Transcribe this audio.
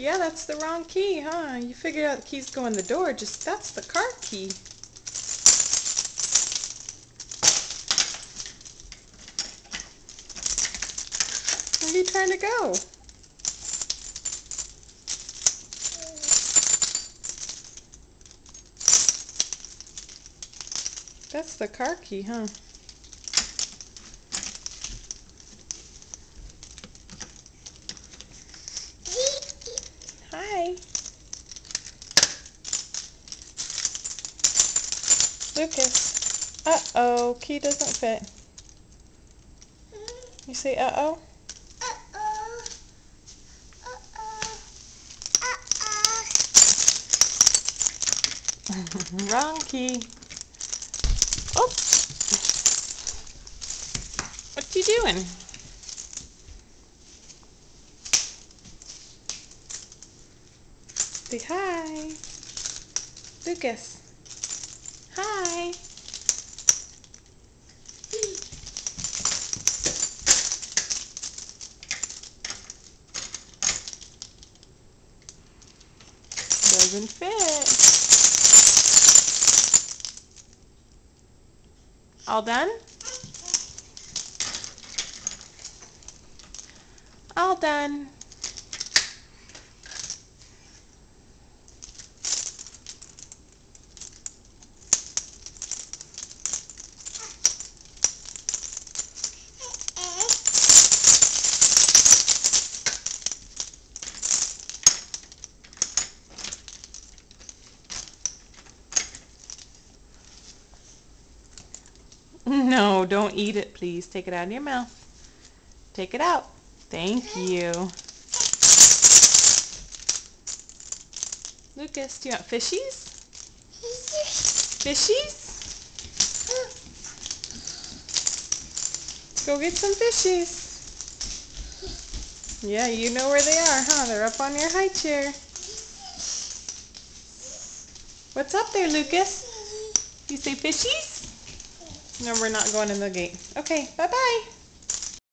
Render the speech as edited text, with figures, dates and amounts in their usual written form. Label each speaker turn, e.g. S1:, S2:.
S1: Yeah, that's the wrong key, huh? You figured out the keys go in the door, just that's the car key. Where are you trying to go? That's the car key, huh? Hi. Lucas. Uh-oh, key doesn't fit. You say uh-oh? Wrong key. Oh! What you doing? Say hi. Lucas. Hi. Doesn't fit. All done? All done. No, don't eat it, please. Take it out of your mouth. Take it out. Thank you. Lucas, do you want fishies? Fishies? Go get some fishies. Yeah, you know where they are, huh? They're up on your high chair. What's up there, Lucas? You say fishies? No, we're not going in the gate. Okay, bye-bye.